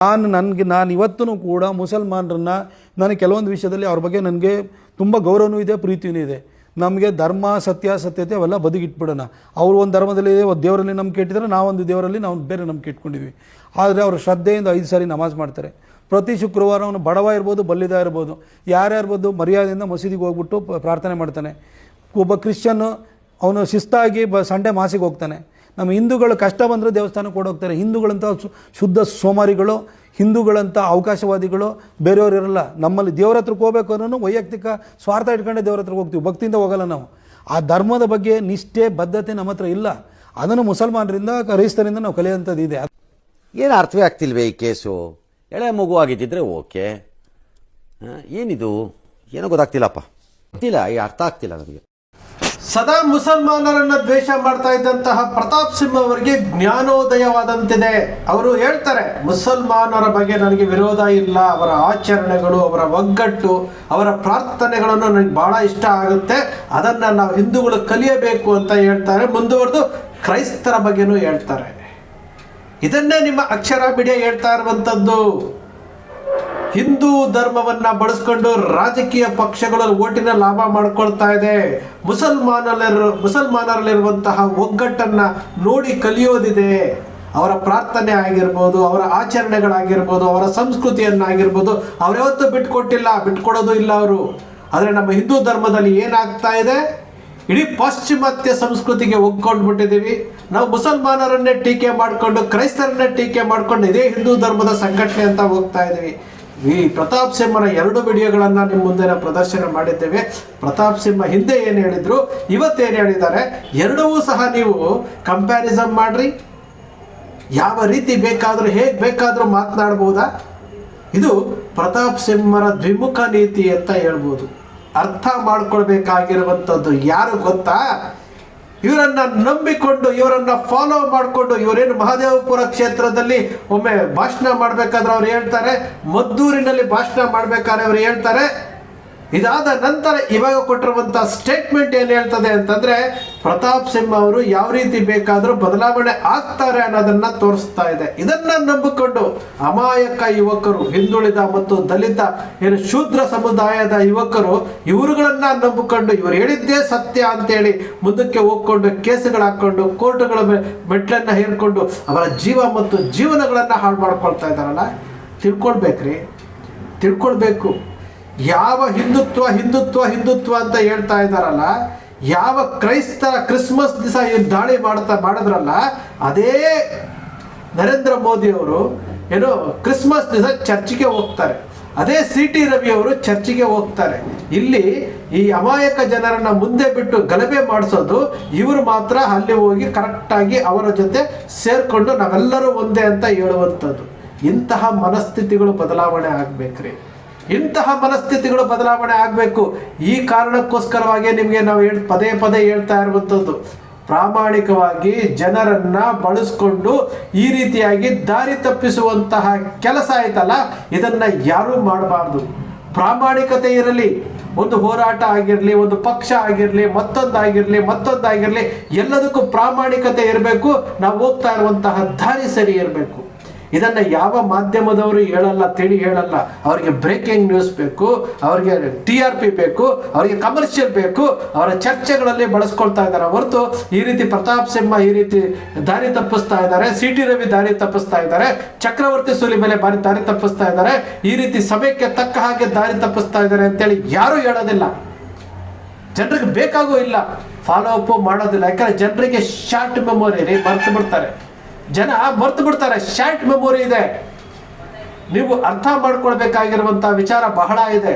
ನಾನು ಇವತ್ತೂ ಕೂಡ ಮುಸಲ್ಮಾನರನ್ನ ನನಗೆ ಕೆಲವೊಂದು ವಿಷಯದಲ್ಲಿ ಅವ್ರ ಬಗ್ಗೆ ನನಗೆ ತುಂಬ ಗೌರವನೂ ಇದೆ, ಪ್ರೀತಿಯೂ ಇದೆ. ನಮಗೆ ಧರ್ಮ ಸತ್ಯಾಸತ್ಯತೆ ಅವೆಲ್ಲ ಬದಿಗಿಟ್ಬಿಡೋಣ. ಅವರು ಒಂದು ಧರ್ಮದಲ್ಲಿ ಒಂದು ದೇವರಲ್ಲಿ ನಂಬಿಕೆ ಇಟ್ಟಿದ್ದಾರೆ, ನಾವೊಂದು ದೇವರಲ್ಲಿ ನಾವು ಬೇರೆ ನಂಬಿಕೆ ಇಟ್ಕೊಂಡಿದ್ವಿ. ಆದರೆ ಅವರು ಶ್ರದ್ಧೆಯಿಂದ 5 ಸಾರಿ ನಮಾಜ್ ಮಾಡ್ತಾರೆ. ಪ್ರತಿ ಶುಕ್ರವಾರ ಅವನು ಬಡವ ಇರ್ಬೋದು, ಬಲ್ಲಿದ ಇರ್ಬೋದು, ಯಾರ್ಯಾರ್ಬೋದು ಮರ್ಯಾದೆಯಿಂದ ಮಸೀದಿಗೆ ಹೋಗ್ಬಿಟ್ಟು ಪ್ರಾರ್ಥನೆ ಮಾಡ್ತಾನೆ. ಒಬ್ಬ ಕ್ರಿಶ್ಚಿಯನ್ನು ಅವನು ಶಿಸ್ತಾಗಿ ಸಂಡೇ ಮಾಸಿಗೆ ಹೋಗ್ತಾನೆ. ನಮ್ಮ ಹಿಂದೂಗಳು ಕಷ್ಟ ಬಂದರೆ ದೇವಸ್ಥಾನಕ್ಕೆ ಓಡೋಗ್ತಾರೆ. ಹಿಂದೂಗಳಂಥ ಶುದ್ಧ ಸೋಮಾರಿಗಳು, ಹಿಂದೂಗಳಂಥ ಅವಕಾಶವಾದಿಗಳು ಬೇರೆಯವರು ಇರಲ್ಲ. ನಮ್ಮಲ್ಲಿ ದೇವ್ರ ಹತ್ರಕ್ಕೆ ಹೋಗ್ಬೇಕು ಅನ್ನೋ ವೈಯಕ್ತಿಕ ಸ್ವಾರ್ಥ ಇಟ್ಕೊಂಡೆ ದೇವ್ರ ಹತ್ರಕ್ಕೆ ಹೋಗ್ತೀವಿ, ಭಕ್ತಿಯಿಂದ ಹೋಗಲ್ಲ ನಾವು. ಆ ಧರ್ಮದ ಬಗ್ಗೆ ನಿಷ್ಠೆ ಬದ್ಧತೆ ನಮ್ಮ ಹತ್ರ ಇಲ್ಲ. ಅದನ್ನು ಮುಸಲ್ಮಾನರಿಂದ ಕ್ರೈಸ್ತರಿಂದ ನಾವು ಕಲಿಯುವಂಥದ್ದು ಇದೆ. ಏನು ಅರ್ಥವೇ ಆಗ್ತಿಲ್ವೇ ಈ ಕೇಸು? ಎಳೆ ಮಗು ಆಗಿದ್ದಿದ್ರೆ ಓಕೆ, ಏನಿದು ಏನೋ ಗೊತ್ತಾಗ್ತಿಲ್ಲಪ್ಪ, ಗೊತ್ತಿಲ್ಲ, ಈ ಅರ್ಥ ಆಗ್ತಿಲ್ಲ ನನಗೆ. ಸದಾ ಮುಸಲ್ಮಾನರನ್ನ ದ್ವೇಷ ಮಾಡ್ತಾ ಇದ್ದಂತಹ ಪ್ರತಾಪ್ ಸಿಂಹ ಅವರಿಗೆ ಜ್ಞಾನೋದಯವಾದಂತಿದೆ. ಅವರು ಹೇಳ್ತಾರೆ, ಮುಸಲ್ಮಾನರ ಬಗ್ಗೆ ನನಗೆ ವಿರೋಧ ಇಲ್ಲ, ಅವರ ಆಚರಣೆಗಳು, ಅವರ ಒಗ್ಗಟ್ಟು, ಅವರ ಪ್ರಾರ್ಥನೆಗಳನ್ನು ನನಗೆ ಬಹಳ ಇಷ್ಟ ಆಗುತ್ತೆ, ಅದನ್ನ ನಾವು ಹಿಂದೂಗಳು ಕಲಿಯಬೇಕು ಅಂತ ಹೇಳ್ತಾರೆ. ಮುಂದುವರೆದು ಕ್ರೈಸ್ತರ ಬಗ್ಗೆನೂ ಹೇಳ್ತಾರೆ. ಇದನ್ನೇ ನಿಮ್ಮ ಅಕ್ಷರ ಮೀಡಿಯಾ ಹೇಳ್ತಾ ಇರುವಂಥದ್ದು. ಹಿಂದೂ ಧರ್ಮವನ್ನ ಬಳಸ್ಕೊಂಡು ರಾಜಕೀಯ ಪಕ್ಷಗಳು ಓಟಿನ ಲಾಭ ಮಾಡ್ಕೊಳ್ತಾ ಇದೆ. ಮುಸಲ್ಮಾನರಲ್ಲಿರುವಂತಹ ಒಗ್ಗಟ್ಟನ್ನ ನೋಡಿ ಕಲಿಯೋದಿದೆ. ಅವರ ಪ್ರಾರ್ಥನೆ ಆಗಿರ್ಬೋದು, ಅವರ ಆಚರಣೆಗಳಾಗಿರ್ಬೋದು, ಅವರ ಸಂಸ್ಕೃತಿಯನ್ನಾಗಿರ್ಬೋದು ಅವರ್ಯಾವತ್ತೂ ಬಿಟ್ಕೊಡೋದು ಇಲ್ಲ ಅವರು. ಆದರೆ ನಮ್ಮ ಹಿಂದೂ ಧರ್ಮದಲ್ಲಿ ಏನಾಗ್ತಾ ಇದೆ, ಇಡೀ ಪಾಶ್ಚಿಮಾತ್ಯ ಸಂಸ್ಕೃತಿಗೆ ಒಗ್ಕೊಂಡು ಬಿಟ್ಟಿದ್ದೀವಿ ನಾವು. ಮುಸಲ್ಮಾನರನ್ನೇ ಟೀಕೆ ಮಾಡಿಕೊಂಡು, ಕ್ರೈಸ್ತರನ್ನೇ ಟೀಕೆ ಮಾಡಿಕೊಂಡು ಇದೇ ಹಿಂದೂ ಧರ್ಮದ ಸಂಘಟನೆ ಅಂತ ಹೋಗ್ತಾ ಇದ್ದೀವಿ. ಈ ಪ್ರತಾಪ್ ಸಿಂಹನ 2 ವಿಡಿಯೋಗಳನ್ನು ನಿಮ್ಮ ಮುಂದೆ ಪ್ರದರ್ಶನ ಮಾಡಿದ್ದೇವೆ. ಪ್ರತಾಪ್ ಸಿಂಹ ಹಿಂದೆ ಏನು ಹೇಳಿದ್ರು, ಇವತ್ತೇನು ಹೇಳಿದ್ದಾರೆ, ಎರಡವೂ ಸಹ ನೀವು ಕಂಪ್ಯಾರಿಸನ್ ಮಾಡ್ರಿ. ಯಾವ ರೀತಿ ಬೇಕಾದರೂ ಹೇಗೆ ಬೇಕಾದರೂ ಮಾತನಾಡ್ಬೋದಾ? ಇದು ಪ್ರತಾಪ್ ಸಿಂಹರ ದ್ವಿಮುಖ ನೀತಿ ಅಂತ ಹೇಳ್ಬೋದು. ಅರ್ಥ ಮಾಡ್ಕೊಳ್ಬೇಕಾಗಿರುವಂಥದ್ದು ಯಾರು ಗೊತ್ತಾ? ಇವರನ್ನ ನಂಬಿಕೊಂಡು, ಇವರನ್ನ ಫಾಲೋ ಮಾಡಿಕೊಂಡು, ಇವರೇನು ಮಹದೇವಪುರ ಕ್ಷೇತ್ರದಲ್ಲಿ ಒಮ್ಮೆ ಭಾಷಣ ಮಾಡಬೇಕಾದ್ರೆ ಅವ್ರು ಹೇಳ್ತಾರೆ, ಮದ್ದೂರಿನಲ್ಲಿ ಭಾಷಣ ಮಾಡಬೇಕಾದ್ರೆ ಅವ್ರು ಹೇಳ್ತಾರೆ. ಇದಾದ ನಂತರ ಇವಾಗ ಕೊಟ್ಟಿರುವಂಥ ಸ್ಟೇಟ್ಮೆಂಟ್ ಏನು ಹೇಳ್ತದೆ ಅಂತಂದರೆ, ಪ್ರತಾಪ್ ಸಿಂಹ ಅವರು ಯಾವ ರೀತಿ ಬೇಕಾದರೂ ಬದಲಾವಣೆ ಆಗ್ತಾರೆ ಅನ್ನೋದನ್ನ ತೋರಿಸ್ತಾ ಇದೆ. ಇದನ್ನ ನಂಬಿಕೊಂಡು ಅಮಾಯಕ ಯುವಕರು, ಹಿಂದುಳಿದ ಮತ್ತು ದಲಿತ ಏನು ಶೂದ್ರ ಸಮುದಾಯದ ಯುವಕರು, ಇವರುಗಳನ್ನ ನಂಬಿಕೊಂಡು ಇವರು ಹೇಳಿದ್ದೇ ಸತ್ಯ ಅಂತೇಳಿ ಮುಂದಕ್ಕೆ ಹೋಗ್ಕೊಂಡು ಕೇಸುಗಳು ಹಾಕ್ಕೊಂಡು ಕೋರ್ಟ್ಗಳ ಮೆಟ್ಲನ್ನ ಹೇರ್ಕೊಂಡು ಅವರ ಜೀವ ಮತ್ತು ಜೀವನಗಳನ್ನು ಹಾಳು ಮಾಡ್ಕೊಳ್ತಾ ಇದ್ದಾರಲ್ಲ. ತಿಳ್ಕೊಳ್ಬೇಕು. ಯಾವ ಹಿಂದುತ್ವ ಹಿಂದುತ್ವ ಹಿಂದುತ್ವ ಅಂತ ಹೇಳ್ತಾ ಇದ್ದಾರಲ್ಲ, ಯಾವ ಕ್ರೈಸ್ತರ ಕ್ರಿಸ್ಮಸ್ ದಿವಸ ಏನು ದಾಳಿ ಮಾಡಿದ್ರಲ್ಲ, ಅದೇ ನರೇಂದ್ರ ಮೋದಿ ಅವರು ಏನು ಕ್ರಿಸ್ಮಸ್ ದಿವಸ ಚರ್ಚಿಗೆ ಹೋಗ್ತಾರೆ. ಅದೇ CT ರವಿ ಅವರು ಚರ್ಚಿಗೆ ಹೋಗ್ತಾರೆ. ಇಲ್ಲಿ ಈ ಅಮಾಯಕ ಜನರನ್ನ ಮುಂದೆ ಬಿಟ್ಟು ಗಲಭೆ ಮಾಡಿಸೋದು, ಇವರು ಮಾತ್ರ ಅಲ್ಲಿ ಹೋಗಿ ಕರೆಕ್ಟಾಗಿ ಅವರ ಜೊತೆ ಸೇರ್ಕೊಂಡು ನಾವೆಲ್ಲರೂ ಒಂದೇ ಅಂತ ಹೇಳುವಂಥದ್ದು. ಇಂತಹ ಮನಸ್ಥಿತಿಗಳು ಬದಲಾವಣೆ ಆಗ್ಬೇಕ್ರಿ. ಇಂತಹ ಮನಸ್ಥಿತಿಗಳು ಬದಲಾವಣೆ ಆಗಬೇಕು. ಈ ಕಾರಣಕ್ಕೋಸ್ಕರವಾಗಿ ನಿಮಗೆ ನಾವು ಪದೇ ಹೇಳ್ತಾ ಇರುವಂಥದ್ದು, ಪ್ರಾಮಾಣಿಕವಾಗಿ ಜನರನ್ನ ಬಳಸ್ಕೊಂಡು ಈ ರೀತಿಯಾಗಿ ದಾರಿ ತಪ್ಪಿಸುವಂತಹ ಕೆಲಸ ಆಯ್ತಲ್ಲ, ಇದನ್ನ ಯಾರೂ ಮಾಡಬಾರ್ದು. ಪ್ರಾಮಾಣಿಕತೆ ಇರಲಿ. ಒಂದು ಹೋರಾಟ ಆಗಿರಲಿ, ಒಂದು ಪಕ್ಷ ಆಗಿರಲಿ, ಮತ್ತೊಂದಾಗಿರಲಿ, ಎಲ್ಲದಕ್ಕೂ ಪ್ರಾಮಾಣಿಕತೆ ಇರಬೇಕು. ನಾವು ಹೋಗ್ತಾ ಇರುವಂತಹ ದಾರಿ ಸರಿ ಇರಬೇಕು. ಇದನ್ನ ಯಾವ ಮಾಧ್ಯಮದವರು ಹೇಳಲ್ಲ. ಅವರಿಗೆ ಬ್ರೇಕಿಂಗ್ ನ್ಯೂಸ್ ಬೇಕು, ಅವರಿಗೆ TRP ಬೇಕು, ಅವರಿಗೆ ಕಮರ್ಷಿಯಲ್ ಬೇಕು, ಅವರ ಚರ್ಚೆಗಳಲ್ಲಿ ಬಳಸ್ಕೊಳ್ತಾ ಇದ್ದಾರೆ ಹೊರತು ಈ ರೀತಿ ಪ್ರತಾಪ್ ಸಿಂಹ ಈ ರೀತಿ ದಾರಿ ತಪ್ಪಿಸ್ತಾ ಇದ್ದಾರೆ, CT ರವಿ ದಾರಿ ತಪ್ಪಿಸ್ತಾ ಇದ್ದಾರೆ, ಚಕ್ರವರ್ತಿ ಸೂಲಿಬೆಲೆ ದಾರಿ ತಪ್ಪಿಸ್ತಾ ಇದ್ದಾರೆ, ಈ ರೀತಿ ಸಮಯಕ್ಕೆ ತಕ್ಕ ಹಾಗೆ ದಾರಿ ತಪ್ಪಿಸ್ತಾ ಇದ್ದಾರೆ ಅಂತೇಳಿ ಯಾರು ಹೇಳೋದಿಲ್ಲ. ಜನರಿಗೆ ಬೇಕಾಗೂ ಇಲ್ಲ, ಫಾಲೋ ಅಪ್ ಮಾಡೋದಿಲ್ಲ. ಯಾಕಂದ್ರೆ ಜನರಿಗೆ ಶಾರ್ಟ್ ಮೆಮೊರಿ, ಮರ್ತು ಬಿಡ್ತಾರೆ. ಶಾರ್ಟ್ ಮೆಮೊರಿ ಇದೆ. ನೀವು ಅರ್ಥ ಮಾಡ್ಕೊಳ್ಬೇಕಾಗಿರುವಂತಹ ವಿಚಾರ ಬಹಳ ಇದೆ.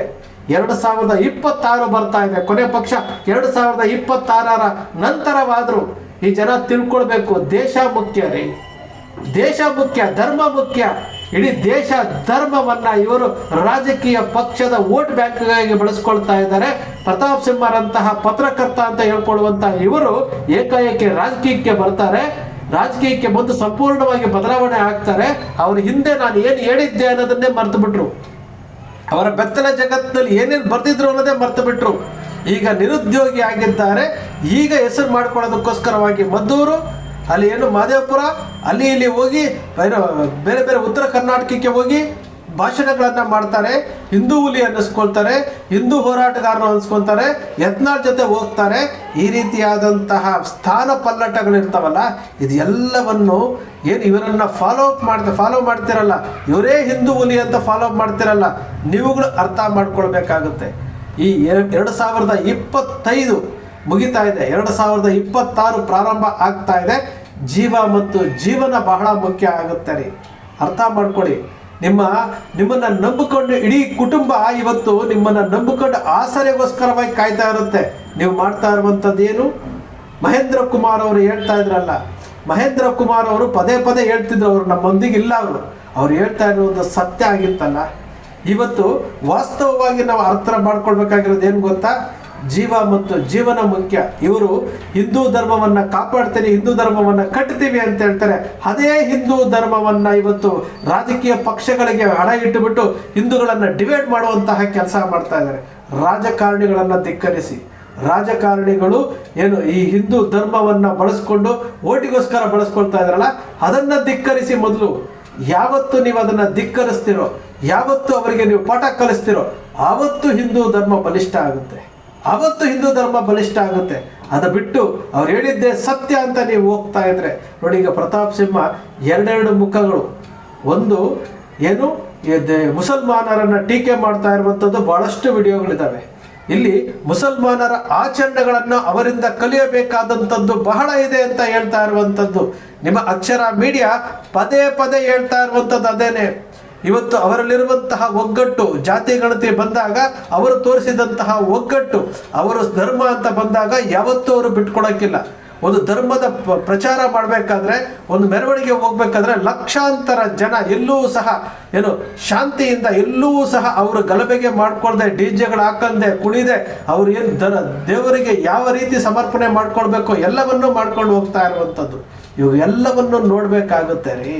2026 ಬರ್ತಾ ಇದೆ. ಕೊನೆ ಪಕ್ಷ 2026 ನಂತರವಾದರೂ ಈ ಜನ ತಿಳ್ಕೊಳ್ಬೇಕು, ದೇಶ ಮುಖ್ಯ ರೀ, ದೇಶ ಮುಖ್ಯ, ಧರ್ಮ ಮುಖ್ಯ. ಇಡೀ ದೇಶ ಧರ್ಮವನ್ನ ಇವರು ರಾಜಕೀಯ ಪಕ್ಷದ ವೋಟ್ ಬ್ಯಾಂಕ್ಗಾಗಿ ಬಳಸ್ಕೊಳ್ತಾ ಇದ್ದಾರೆ. ಪ್ರತಾಪ್ ಸಿಂಹರಂತಹ ಪತ್ರಕರ್ತ ಅಂತ ಹೇಳ್ಕೊಳ್ಳುವಂತಹ ಇವರು ಏಕಾಏಕಿ ರಾಜಕೀಯಕ್ಕೆ ಬರ್ತಾರೆ. ರಾಜಕೀಯಕ್ಕೆ ಬಂದು ಸಂಪೂರ್ಣವಾಗಿ ಬದಲಾವಣೆ ಆಗ್ತಾರೆ. ಅವ್ರ ಹಿಂದೆ ನಾನು ಏನು ಹೇಳಿದ್ದೆ ಅನ್ನೋದನ್ನೇ ಮರ್ತು ಬಿಟ್ರು. ಅವರ ಬೆತ್ತಲ ಜಗತ್ತಿನಲ್ಲಿ ಏನೇನು ಬರ್ತಿದ್ರು ಅನ್ನೋದೇ ಮರ್ತು ಬಿಟ್ರು. ಈಗ ನಿರುದ್ಯೋಗಿ ಆಗಿದ್ದಾರೆ. ಈಗ ಹೆಸರು ಮಾಡ್ಕೊಳ್ಳೋದಕ್ಕೋಸ್ಕರವಾಗಿ ಮದ್ದೂರು ಅಲ್ಲಿ ಏನು ಮಾದೇವಪುರ ಅಲ್ಲಿ ಇಲ್ಲಿ ಹೋಗಿ ಏನೋ ಬೇರೆ ಬೇರೆ ಉತ್ತರ ಕರ್ನಾಟಕಕ್ಕೆ ಹೋಗಿ ಭಾಷಣಗಳನ್ನು ಮಾಡ್ತಾರೆ, ಹಿಂದೂ ಹುಲಿ ಅನ್ನಿಸ್ಕೊಳ್ತಾರೆ, ಹಿಂದೂ ಹೋರಾಟಗಾರರು ಅನ್ನಿಸ್ಕೊಳ್ತಾರೆ, ಯತ್ನಾಳ್ ಜೊತೆ ಹೋಗ್ತಾರೆ. ಈ ರೀತಿಯಾದಂತಹ ಸ್ಥಾನ ಪಲ್ಲಟಗಳಿರ್ತಾವಲ್ಲ, ಇದೆಲ್ಲವನ್ನು ಏನು ಇವರನ್ನು ಫಾಲೋ ಮಾಡ್ತಿರಲ್ಲ, ಇವರೇ ಹಿಂದೂ ಹುಲಿ ಅಂತ ಫಾಲೋ ಮಾಡ್ತಿರಲ್ಲ, ನೀವುಗಳು ಅರ್ಥ ಮಾಡ್ಕೊಳ್ಬೇಕಾಗುತ್ತೆ. ಈ 2025 ಮುಗಿತಾ ಇದೆ, 2026 ಪ್ರಾರಂಭ ಆಗ್ತಾ ಇದೆ. ಜೀವ ಮತ್ತು ಜೀವನ ಬಹಳ ಮುಖ್ಯ ಆಗುತ್ತೆ ರೀ, ಅರ್ಥ ಮಾಡ್ಕೊಳ್ಳಿ. ನಿಮ್ಮನ್ನ ನಂಬಿಕೊಂಡು ಇಡೀ ಕುಟುಂಬ ಇವತ್ತು ನಿಮ್ಮನ್ನ ನಂಬಿಕೊಂಡು ಆಸರೆಗೋಸ್ಕರವಾಗಿ ಕಾಯ್ತಾ ಇರುತ್ತೆ. ನೀವು ಮಾಡ್ತಾ ಇರುವಂಥದ್ದು ಏನು? ಮಹೇಂದ್ರ ಕುಮಾರ್ ಅವರು ಹೇಳ್ತಾ ಇದ್ರಲ್ಲ, ಮಹೇಂದ್ರ ಕುಮಾರ್ ಅವರು ಪದೇ ಪದೇ ಹೇಳ್ತಿದ್ರು, ಅವರು ನಮ್ಮೊಂದಿಗೆ ಇಲ್ಲ, ಅವ್ರು ಹೇಳ್ತಾ ಇರೋದು ಸತ್ಯ ಆಗಿತ್ತಲ್ಲ. ಇವತ್ತು ವಾಸ್ತವವಾಗಿ ನಾವು ಅರ್ಥ ಮಾಡ್ಕೊಳ್ಬೇಕಾಗಿರೋದು ಏನು ಗೊತ್ತಾ? ಜೀವ ಮತ್ತು ಜೀವನ ಮುಖ್ಯ. ಇವರು ಹಿಂದೂ ಧರ್ಮವನ್ನ ಕಾಪಾಡ್ತೀನಿ, ಹಿಂದೂ ಧರ್ಮವನ್ನ ಕಟ್ತೀವಿ ಅಂತ ಹೇಳ್ತಾರೆ. ಅದೇ ಹಿಂದೂ ಧರ್ಮವನ್ನ ಇವತ್ತು ರಾಜಕೀಯ ಪಕ್ಷಗಳಿಗೆ ಹಣ ಇಟ್ಟುಬಿಟ್ಟು ಹಿಂದೂಗಳನ್ನ ಡಿವೈಡ್ ಮಾಡುವಂತಹ ಕೆಲಸ ಮಾಡ್ತಾ ಇದ್ದಾರೆ. ರಾಜಕಾರಣಿಗಳನ್ನ ಧಿಕ್ಕರಿಸಿ, ರಾಜಕಾರಣಿಗಳು ಏನು ಈ ಹಿಂದೂ ಧರ್ಮವನ್ನ ಬಳಸ್ಕೊಂಡು ಓಟಿಗೋಸ್ಕರ ಬಳಸ್ಕೊಳ್ತಾ ಇದ್ರಲ್ಲ, ಅದನ್ನ ಧಿಕ್ಕರಿಸಿ. ಮೊದಲು ಯಾವತ್ತು ನೀವು ಅದನ್ನ ಧಿಕ್ಕರಿಸ್ತಿರೋ, ಯಾವತ್ತು ಅವರಿಗೆ ನೀವು ಪಾಠ ಕಲಿಸ್ತಿರೋ, ಆವತ್ತು ಹಿಂದೂ ಧರ್ಮ ಬಲಿಷ್ಠ ಆಗುತ್ತೆ, ಆವತ್ತು ಹಿಂದೂ ಧರ್ಮ ಬಲಿಷ್ಠ ಆಗುತ್ತೆ. ಅದು ಬಿಟ್ಟು ಅವ್ರು ಹೇಳಿದ್ದೇ ಸತ್ಯ ಅಂತ ನೀವು ಹೋಗ್ತಾ ಇದ್ರೆ ನೋಡಿ, ಈಗ ಪ್ರತಾಪ್ ಸಿಂಹ ಎರಡೆರಡು ಮುಖಗಳು. ಒಂದು ಏನು ಮುಸಲ್ಮಾನರನ್ನ ಟೀಕೆ ಮಾಡ್ತಾ ಇರುವಂಥದ್ದು ಬಹಳಷ್ಟು ವಿಡಿಯೋಗಳಿದ್ದಾವೆ. ಇಲ್ಲಿ ಮುಸಲ್ಮಾನರ ಆಚರಣೆಗಳನ್ನು ಅವರಿಂದ ಕಲಿಯಬೇಕಾದಂಥದ್ದು ಬಹಳ ಇದೆ ಅಂತ ಹೇಳ್ತಾ ಇರುವಂಥದ್ದು ನಿಮ್ಮ ಅಕ್ಷರ ಮೀಡಿಯಾ ಪದೇ ಪದೇ ಹೇಳ್ತಾ ಇರುವಂಥದ್ದು ಅದೇನೆ. ಇವತ್ತು ಅವರಲ್ಲಿರುವಂತಹ ಒಗ್ಗಟ್ಟು, ಜಾತಿ ಗಣತಿ ಬಂದಾಗ ಅವರು ತೋರಿಸಿದಂತಹ ಒಗ್ಗಟ್ಟು, ಅವರು ಧರ್ಮ ಅಂತ ಬಂದಾಗ ಯಾವತ್ತೂ ಅವರು ಬಿಟ್ಕೊಡಕ್ಕಿಲ್ಲ. ಒಂದು ಧರ್ಮದ ಪ್ರಚಾರ ಮಾಡಬೇಕಾದ್ರೆ, ಒಂದು ಮೆರವಣಿಗೆ ಹೋಗ್ಬೇಕಾದ್ರೆ ಲಕ್ಷಾಂತರ ಜನ ಎಲ್ಲೂ ಸಹ ಏನು ಶಾಂತಿಯಿಂದ ಎಲ್ಲೂ ಸಹ ಅವರು ಗಲಭೆಗೆ ಮಾಡ್ಕೊಳ್ದೆ, ಡಿಜೆಗಳು ಹಾಕಂದೆ ಕುಣಿದೆ, ಅವ್ರು ಏನು ದೇವರಿಗೆ ಯಾವ ರೀತಿ ಸಮರ್ಪಣೆ ಮಾಡ್ಕೊಳ್ಬೇಕು ಎಲ್ಲವನ್ನೂ ಮಾಡ್ಕೊಂಡು ಹೋಗ್ತಾ ಇರುವಂಥದ್ದು. ಇವು ಎಲ್ಲವನ್ನು ನೋಡ್ಬೇಕಾಗುತ್ತೆ ರೀ,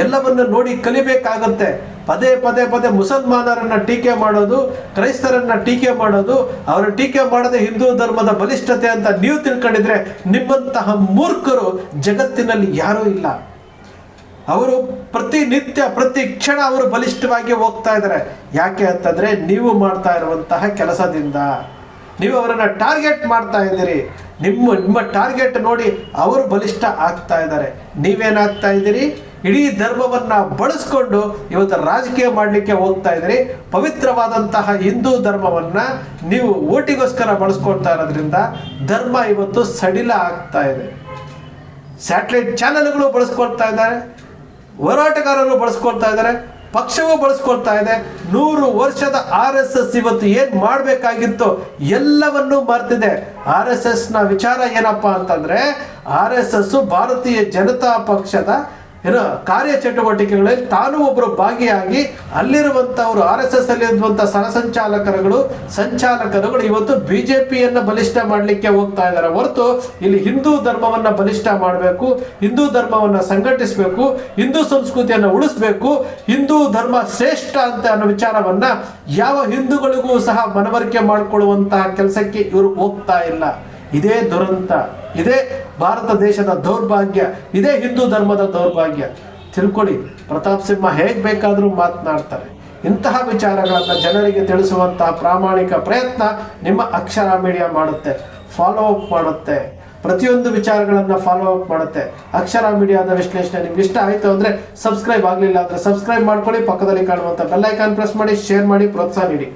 ಎಲ್ಲವನ್ನು ನೋಡಿ ಕಲಿಬೇಕಾಗತ್ತೆ. ಪದೇ ಪದೇ ಪದೇ ಮುಸಲ್ಮಾನರನ್ನ ಟೀಕೆ ಮಾಡೋದು, ಕ್ರೈಸ್ತರನ್ನ ಟೀಕೆ ಮಾಡೋದು, ಅವರ ಟೀಕೆ ಮಾಡದೆ ಹಿಂದೂ ಧರ್ಮದ ಬಲಿಷ್ಠತೆ ಅಂತ ನೀವು ತಿಳ್ಕೊಂಡಿದ್ರೆ ನಿಮ್ಮಂತಹ ಮೂರ್ಖರು ಜಗತ್ತಿನಲ್ಲಿ ಯಾರೂ ಇಲ್ಲ. ಅವರು ಪ್ರತಿನಿತ್ಯ ಪ್ರತಿ ಕ್ಷಣ ಅವರು ಬಲಿಷ್ಠವಾಗಿ ಹೋಗ್ತಾ ಇದ್ದಾರೆ. ಯಾಕೆ ಅಂತಂದ್ರೆ ನೀವು ಮಾಡ್ತಾ ಇರುವಂತಹ ಕೆಲಸದಿಂದ ನೀವು ಅವರನ್ನ ಟಾರ್ಗೆಟ್ ಮಾಡ್ತಾ ಇದ್ದೀರಿ. ನಿಮ್ಮ ಟಾರ್ಗೆಟ್ ನೋಡಿ ಅವರು ಬಲಿಷ್ಠ ಆಗ್ತಾ ಇದ್ದಾರೆ. ನೀವೇನಾಗ್ತಾ ಇದ್ದೀರಿ? ಇಡೀ ಧರ್ಮವನ್ನ ಬಳಸ್ಕೊಂಡು ಇವತ್ತು ರಾಜಕೀಯ ಮಾಡಲಿಕ್ಕೆ ಹೋಗ್ತಾ ಇದ್ದೀರಿ. ಪವಿತ್ರವಾದಂತಹ ಹಿಂದೂ ಧರ್ಮವನ್ನ ನೀವು ಓಟಿಗೋಸ್ಕರ ಬಳಸ್ಕೊಳ್ತಾ ಇರೋದ್ರಿಂದ ಧರ್ಮ ಇವತ್ತು ಸಡಿಲ ಆಗ್ತಾ ಇದೆ. ಸ್ಯಾಟಲೈಟ್ ಚಾನೆಲ್ಗಳು ಬಳಸ್ಕೊಳ್ತಾ ಇದ್ದಾರೆ, ಹೋರಾಟಗಾರರು ಬಳಸ್ಕೊಳ್ತಾ ಇದ್ದಾರೆ, ಪಕ್ಷವೂ ಬಳಸ್ಕೊಳ್ತಾ ಇದೆ. 100 ವರ್ಷದ RSS ಇವತ್ತು ಏನ್ ಮಾಡಬೇಕಾಗಿತ್ತು ಎಲ್ಲವನ್ನೂ ಮರ್ತಿದೆ. RSS ನ ವಿಚಾರ ಏನಪ್ಪಾ ಅಂತಂದ್ರೆ, RSS ಭಾರತೀಯ ಜನತಾ ಪಕ್ಷದ ಏನೋ ಕಾರ್ಯಚಟುವಟಿಕೆಗಳಲ್ಲಿ ತಾನು ಒಬ್ಬರು ಭಾಗಿಯಾಗಿ ಅಲ್ಲಿರುವಂತವರು RSS ಅಲ್ಲಿರುವಂತಹ ಸಂಚಾಲಕರುಗಳು ಇವತ್ತು ಬಿಜೆಪಿಯನ್ನ ಬಲಿಷ್ಠ ಮಾಡಲಿಕ್ಕೆ ಹೋಗ್ತಾ ಇದ್ದಾರೆ ಹೊರತು ಇಲ್ಲಿ ಹಿಂದೂ ಧರ್ಮವನ್ನ ಬಲಿಷ್ಠ ಮಾಡಬೇಕು, ಹಿಂದೂ ಧರ್ಮವನ್ನ ಸಂಘಟಿಸಬೇಕು, ಹಿಂದೂ ಸಂಸ್ಕೃತಿಯನ್ನು ಉಳಿಸಬೇಕು, ಹಿಂದೂ ಧರ್ಮ ಶ್ರೇಷ್ಠ ಅಂತ ಅನ್ನೋ ವಿಚಾರವನ್ನ ಯಾವ ಹಿಂದೂಗಳಿಗೂ ಸಹ ಮನವರಿಕೆ ಮಾಡಿಕೊಳ್ಳುವಂತಹ ಕೆಲಸಕ್ಕೆ ಇವರು ಹೋಗ್ತಾ ಇಲ್ಲ. ಇದೇ ದುರಂತ, ಇದೇ ಭಾರತ ದೇಶದ ದೌರ್ಭಾಗ್ಯ, ಇದೇ ಹಿಂದೂ ಧರ್ಮದ ದೌರ್ಭಾಗ್ಯ. ತಿಳ್ಕೊಳ್ಳಿ, ಪ್ರತಾಪ್ ಸಿಂಹ ಹೇಗೆ ಬೇಕಾದರೂ ಮಾತನಾಡ್ತಾರೆ. ಇಂತಹ ವಿಚಾರಗಳನ್ನು ಜನರಿಗೆ ತಿಳಿಸುವಂತಹ ಪ್ರಾಮಾಣಿಕ ಪ್ರಯತ್ನ ನಿಮ್ಮ ಅಕ್ಷರ ಮೀಡಿಯಾ ಮಾಡುತ್ತೆ, ಫಾಲೋ ಅಪ್ ಮಾಡುತ್ತೆ, ಪ್ರತಿಯೊಂದು ವಿಚಾರಗಳನ್ನು ಫಾಲೋ ಅಪ್ ಮಾಡುತ್ತೆ. ಅಕ್ಷರ ಮೀಡಿಯಾದ ವಿಶ್ಲೇಷಣೆ ನಿಮ್ಗೆ ಇಷ್ಟ ಆಯಿತು ಅಂದರೆ ಸಬ್ಸ್ಕ್ರೈಬ್ ಆಗಲಿಲ್ಲ ಅಂದರೆ ಸಬ್ಸ್ಕ್ರೈಬ್ ಮಾಡ್ಕೊಳ್ಳಿ, ಪಕ್ಕದಲ್ಲಿ ಕಾಣುವಂಥ ಬೆಲ್ ಐಕಾನ್ ಪ್ರೆಸ್ ಮಾಡಿ, ಶೇರ್ ಮಾಡಿ, ಪ್ರೋತ್ಸಾಹ ನೀಡಿ.